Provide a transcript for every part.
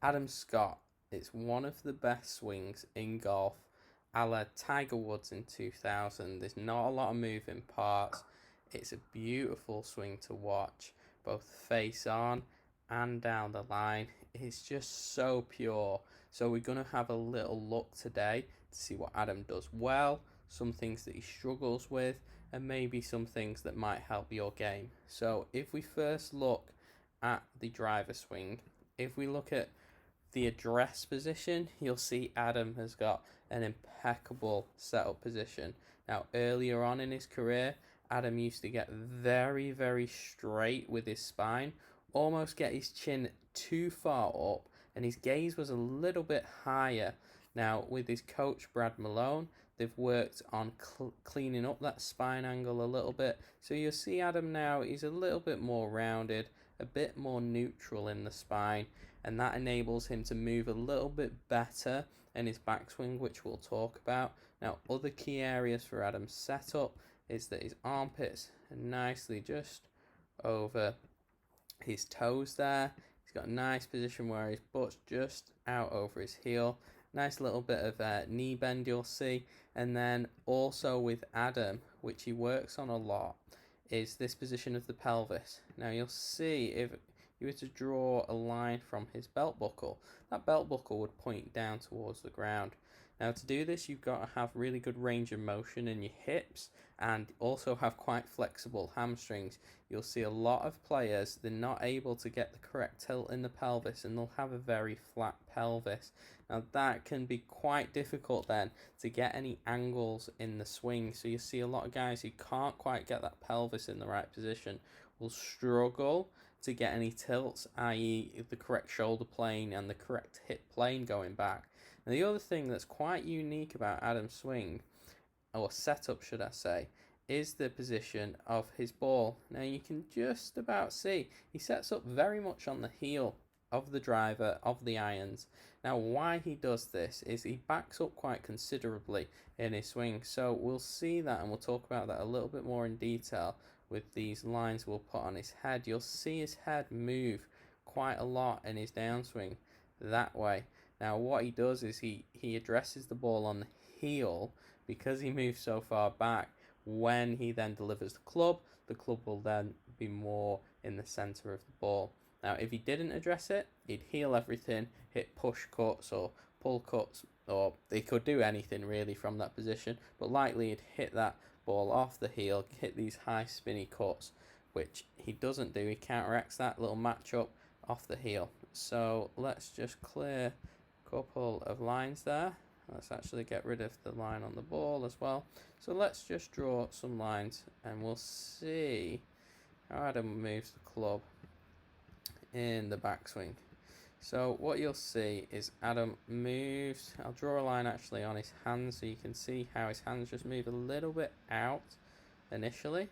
Adam Scott, it's one of the best swings in golf, a la Tiger Woods in 2000. There's not a lot of moving parts. It's a beautiful swing to watch, both face on and down the line. It's just so pure. So we're going to have a little look today to see what Adam does well, some things that he struggles with, and maybe some things that might help your game. So if we first look at the driver swing, if we look at the address position, you'll see Adam has got an impeccable setup position. Now, earlier on in his career, Adam used to get very, very straight with his spine, almost get his chin too far up, and his gaze was a little bit higher. Now, with his coach, Brad Malone, they've worked on cleaning up that spine angle a little bit. So you'll see Adam now, he's a little bit more rounded, a bit more neutral in the spine, and that enables him to move a little bit better in his backswing, which we'll talk about. Now, other key areas for Adam's setup is that his armpits are nicely just over his toes there. He's got a nice position where his butt's just out over his heel. Nice little bit of knee bend you'll see. And then also with Adam, which he works on a lot, is this position of the pelvis. Now you'll see if you were to draw a line from his belt buckle, that belt buckle would point down towards the ground. Now to do this, you've got to have really good range of motion in your hips and also have quite flexible hamstrings. You'll see a lot of players, they're not able to get the correct tilt in the pelvis and they'll have a very flat pelvis. Now that can be quite difficult then to get any angles in the swing. So you see a lot of guys who can't quite get that pelvis in the right position will struggle to get any tilts, i.e. the correct shoulder plane and the correct hip plane going back. Now the other thing that's quite unique about Adam's swing, or setup should I say, is the position of his ball. Now you can just about see he sets up very much on the heel of the driver, of the irons. Now why he does this is he backs up quite considerably in his swing, so we'll see that and we'll talk about that a little bit more in detail with these lines we'll put on his head. You'll see his head move quite a lot in his downswing that way. Now what he does is he addresses the ball on the heel because he moves so far back. When he then delivers the club will then be more in the center of the ball. Now if he didn't address it, he'd heel everything, hit push cuts or pull cuts, or he could do anything really from that position, but likely he'd hit that ball off the heel, hit these high spinny cuts, which he doesn't do. He counteracts that little matchup off the heel. So let's just clear a couple of lines there. Let's actually get rid of the line on the ball as well. So let's just draw some lines and we'll see how Adam moves the club in the backswing. So what you'll see is Adam moves, I'll draw a line actually on his hands so you can see how his hands just move a little bit out initially.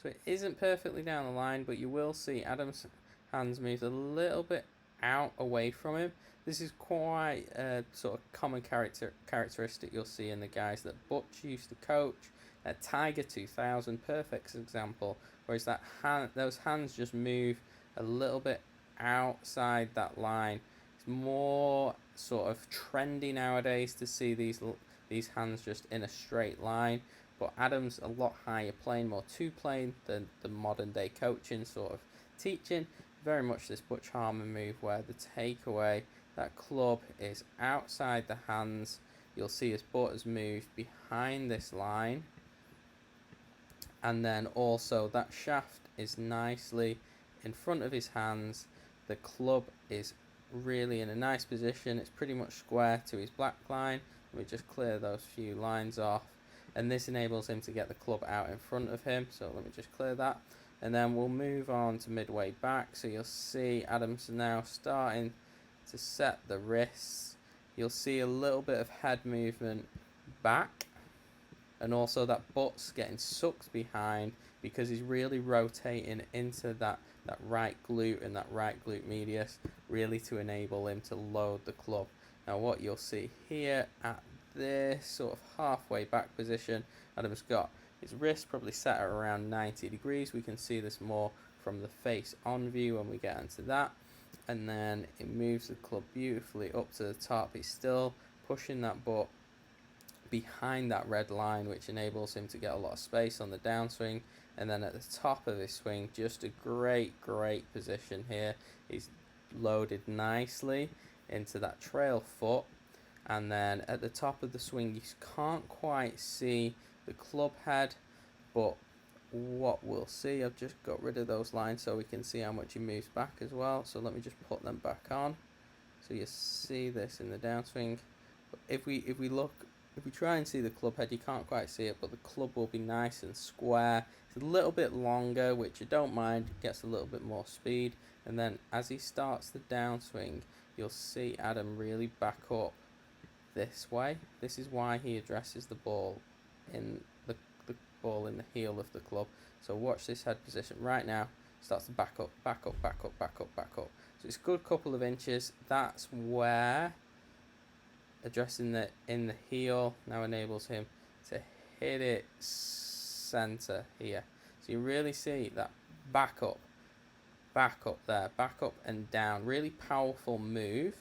So it isn't perfectly down the line, but you will see Adam's hands move a little bit out away from him. This is quite a sort of common characteristic you'll see in the guys that Butch used to coach. Tiger 2000, perfect example, whereas those hands just move a little bit outside that line. It's more sort of trendy nowadays to see these hands just in a straight line, but Adam's a lot higher plane, more two plane than the modern day coaching sort of teaching. Very much this Butch Harmon move where the takeaway, that club is outside the hands. You'll see his butt has moved behind this line, and then also that shaft is nicely in front of his hands. The club is really in a nice position. It's pretty much square to his black line. Let me just clear those few lines off, and this enables him to get the club out in front of him. So let me just clear that, and then we'll move on to midway back. So you'll see Adam's now starting to set the wrists. You'll see a little bit of head movement back, and also that butt's getting sucked behind because he's really rotating into that right glute and that right glute medius, really to enable him to load the club. Now what you'll see here at this sort of halfway back position, Adam's got his wrist probably set at around 90 degrees. We can see this more from the face on view when we get into that. and then it moves the club beautifully up to the top. He's still pushing that butt behind that red line, which enables him to get a lot of space on the downswing. And then at the top of his swing, just a great position here. He's loaded nicely into that trail foot, and then at the top of the swing you can't quite see the club head, but what we'll see, I've just got rid of those lines so we can see how much he moves back as well. So let me just put them back on so you see this in the downswing. If we try and see the club head, you can't quite see it, but the club will be nice and square. It's a little bit longer, which I don't mind, gets a little bit more speed. And then as he starts the downswing, you'll see Adam really back up this way. This is why he addresses the ball in the ball in the heel of the club. So watch this head position right now. Starts to back up. So it's a good couple of inches. That's where addressing the in the heel now enables him to hit it center here. So you really see that back up there, back up and down. Really powerful move.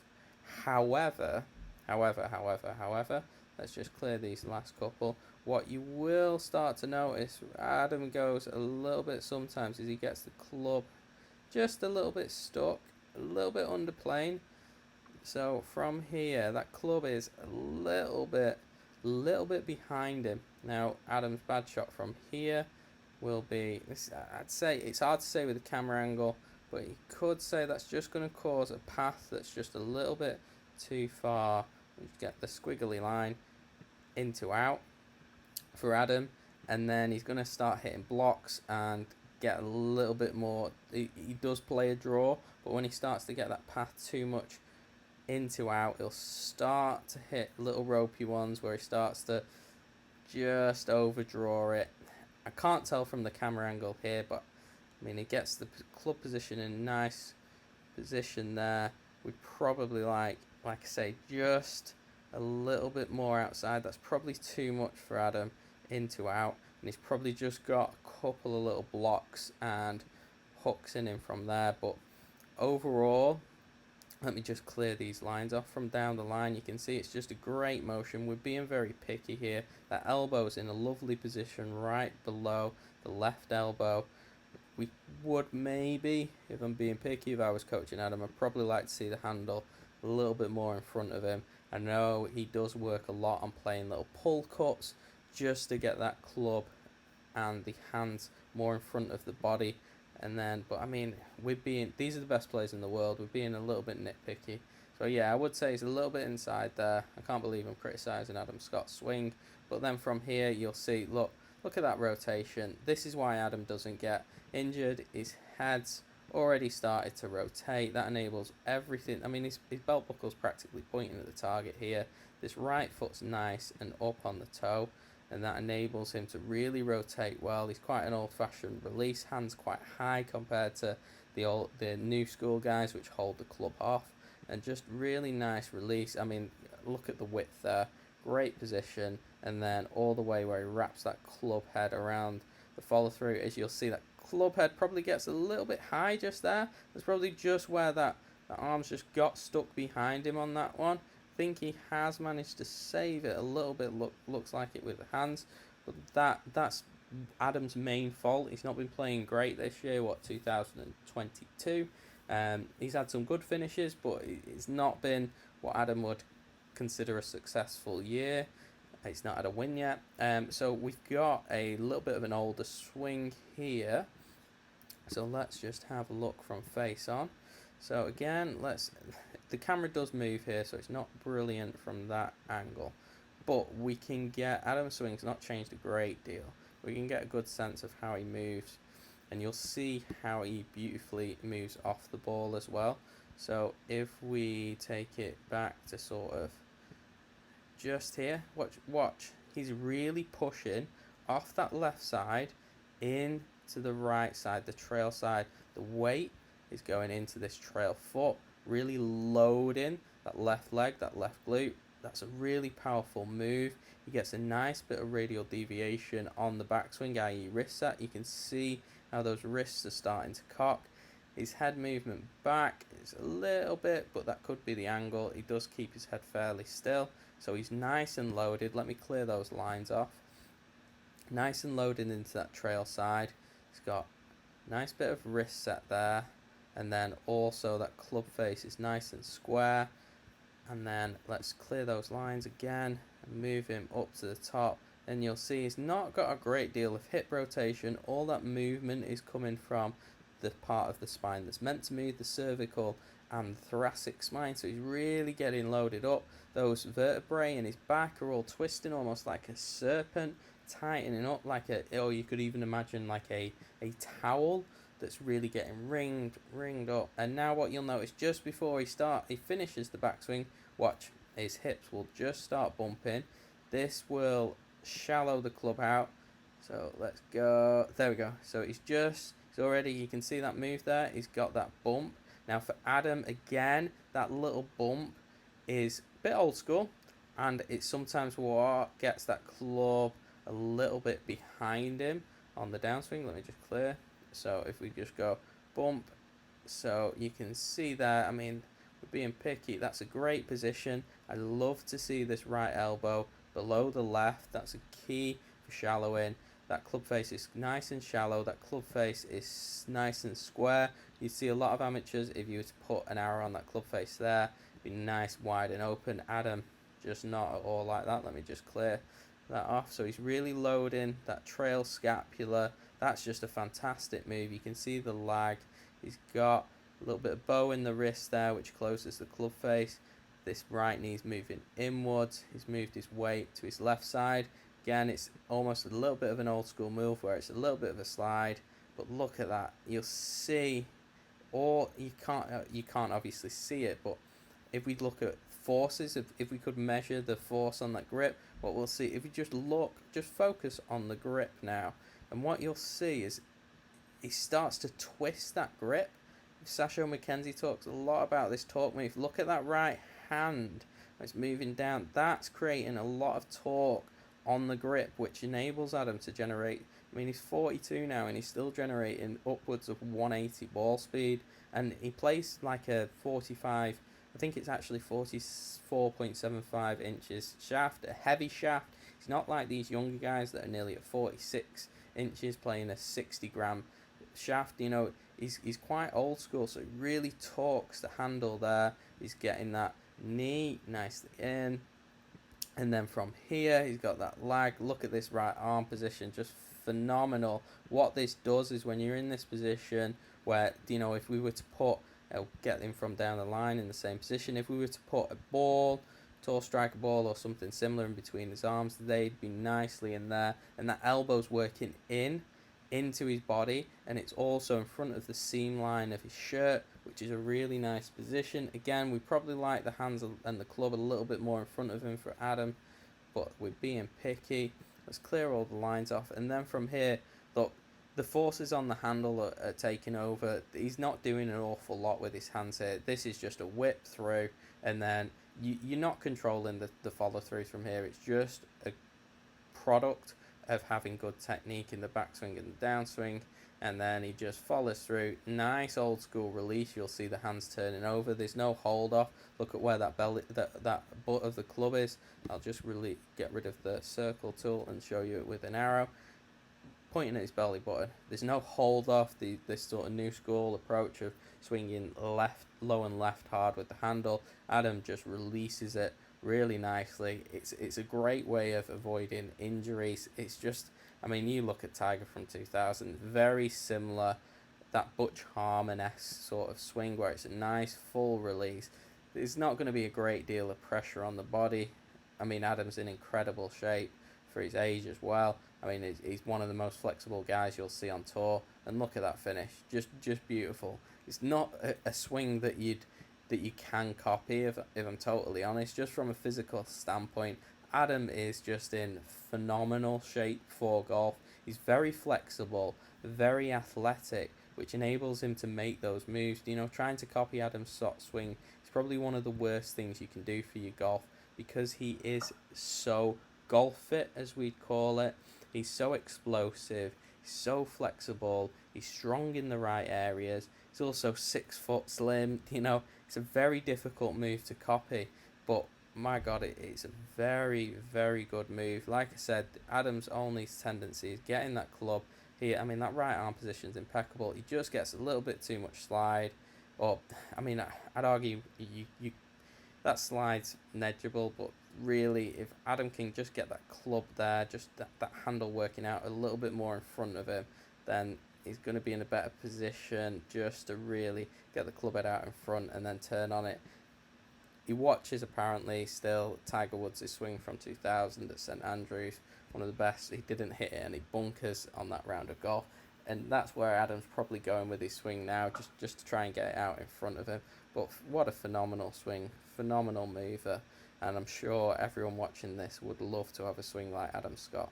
However, let's just clear these last couple. What you will start to notice, Adam goes a little bit sometimes, is he gets the club just a little bit stuck, a little bit underplaying. So from here, that club is a little bit behind him. Now Adam's bad shot from here will be, I'd say it's hard to say with the camera angle, but you could say that's just going to cause a path that's just a little bit too far. We get the squiggly line into out for Adam, and then he's going to start hitting blocks and get a little bit more. He does play a draw, but when he starts to get that path too much into out, he'll start to hit little ropey ones where he starts to just overdraw it. I can't tell from the camera angle here, but I mean, he gets the club position in a nice position there. We'd probably like I say, just a little bit more outside. That's probably too much for Adam into out, and he's probably just got a couple of little blocks and hooks in him from there. But overall, let me just clear these lines off from down the line. You can see it's just a great motion. We're being very picky here. That elbow's in a lovely position right below the left elbow. We would maybe, if I'm being picky, if I was coaching Adam, I'd probably like to see the handle a little bit more in front of him. I know he does work a lot on playing little pull cuts just to get that club and the hands more in front of the body. And then, but I mean, these are the best players in the world. We're being a little bit nitpicky. So yeah, I would say he's a little bit inside there. I can't believe I'm criticizing Adam Scott's swing. But then from here, you'll see, look at that rotation. This is why Adam doesn't get injured. His head's already started to rotate. That enables everything. I mean, his belt buckle's practically pointing at the target here. This right foot's nice and up on the toe, and that enables him to really rotate well. He's quite an old-fashioned release. Hands quite high compared to the new school guys, which hold the club off, and just really nice release. I mean, look at the width there. Great position, and then all the way where he wraps that club head around the follow through. As you'll see, that club head probably gets a little bit high just there. That's probably just where the arms just got stuck behind him on that one. I think he has managed to save it a little bit. Looks like it with the hands, but that's Adam's main fault. He's not been playing great this year. 2022. He's had some good finishes, but it's not been what Adam would consider a successful year. He's not had a win yet. So we've got a little bit of an older swing here. So let's just have a look from face on. So again, the camera does move here, so it's not brilliant from that angle. But we can get, Adam's swing's not changed a great deal. We can get a good sense of how he moves. And you'll see how he beautifully moves off the ball as well. So if we take it back to sort of just here, watch. He's really pushing off that left side in to the right side, the trail side. The weight is going into this trail foot, really loading that left leg, that left glute. That's a really powerful move. He gets a nice bit of radial deviation on the backswing, i.e. wrist set. You can see how those wrists are starting to cock. His head movement back is a little bit, but that could be the angle. He does keep his head fairly still, so he's nice and loaded. Let me clear those lines off. Nice and loaded into that trail side. He's got a nice bit of wrist set there, and then also that club face is nice and square. And then let's clear those lines again and move him up to the top. And you'll see he's not got a great deal of hip rotation. All that movement is coming from the part of the spine that's meant to move, the cervical and thoracic spine. So he's really getting loaded up. Those vertebrae in his back are all twisting almost like a serpent, tightening up like or you could even imagine like a towel that's really getting ringed up. And now what you'll notice just before he finishes the backswing, watch, his hips will just start bumping. This will shallow the club out. So let's go. There we go. So he's already, you can see that move there. He's got that bump. Now for Adam, again, that little bump is a bit old school, and it's sometimes what gets that club a little bit behind him on the downswing. Let me just clear. So if we just go bump, so you can see there, I mean, we're being picky. That's a great position. I love to see this right elbow below the left. That's a key for shallowing. That club face is nice and shallow. That club face is nice and square. You see a lot of amateurs, if you were to put an arrow on that club face there, be nice, wide and open. Adam, just not at all like that. Let me just clear that off. So he's really loading that trail scapula. That's just a fantastic move. You can see the lag. He's got a little bit of bow in the wrist there, which closes the club face. This right knee's moving inwards. He's moved his weight to his left side. Again, it's almost a little bit of an old school move where it's a little bit of a slide. But look at that. You'll see, or you can't obviously see it, but if we look at forces, if we could measure the force on that grip, what we'll see, if you just focus on the grip now, and what you'll see is he starts to twist that grip. Sasho McKenzie talks a lot about this torque move. Look at that right hand. It's moving down. That's creating a lot of torque on the grip, which enables Adam to generate, I mean, he's 42 now and he's still generating upwards of 180 ball speed, and he plays like a 45, I think it's actually 44.75 inches shaft, a heavy shaft. He's not like these younger guys that are nearly at 46 inches playing a 60 gram shaft. You know, he's quite old school, so he really torques the handle there. He's getting that knee nicely in, and then from here he's got that lag. Look at this right arm position, just phenomenal. What this does is when you're in this position where, you know, if we were to put, I'll get him from down the line in the same position, if we were to put a ball, tall striker ball or something similar in between his arms, they'd be nicely in there, and that elbow's working into his body, and it's also in front of the seam line of his shirt, which is a really nice position. Again, we probably like the hands and the club a little bit more in front of him for Adam, but we're being picky. Let's clear all the lines off, and then from here, look, the forces on the handle are taking over. He's not doing an awful lot with his hands here. This is just a whip through, and then you're not controlling the follow through from here. It's just a product of having good technique in the backswing and the downswing, and then he just follows through. Nice old school release. You'll see the hands turning over. There's no hold off. Look at where that belly, that butt of the club is. I'll just really get rid of the circle tool and show you it with an arrow pointing at his belly button. There's no hold off. This sort of new school approach of swinging left, low and left hard with the handle. Adam just releases it really nicely. It's a great way of avoiding injuries. It's just, I mean, you look at Tiger from 2000, very similar, that Butch Harmon-esque sort of swing where it's a nice full release. There's not going to be a great deal of pressure on the body. I mean, Adam's in incredible shape for his age as well. I mean, he's one of the most flexible guys you'll see on tour, and look at that finish, just beautiful. It's not a swing that you can copy, if I'm totally honest. Just from a physical standpoint, Adam is just in phenomenal shape for golf. He's very flexible, very athletic, which enables him to make those moves. You know, trying to copy Adam's shot swing is probably one of the worst things you can do for your golf, because he is so golf fit, as we'd call it. He's so explosive, he's so flexible, he's strong in the right areas. He's also 6 foot slim. You know, it's a very difficult move to copy, but my God, it's a very, very good move. Like I said, Adam's only tendency is getting that club. I mean, that right arm position is impeccable. He just gets a little bit too much slide, or I mean, I'd argue you that slide's negligible, but really, if Adam can just get that club there, just that handle working out a little bit more in front of him, then he's going to be in a better position just to really get the club head out in front and then turn on it. He watches apparently still Tiger Woods' swing from 2000 at St Andrews, one of the best. He didn't hit any bunkers on that round of golf, and that's where Adam's probably going with his swing now, just to try and get it out in front of him. But what a phenomenal swing, phenomenal mover, and I'm sure everyone watching this would love to have a swing like Adam Scott.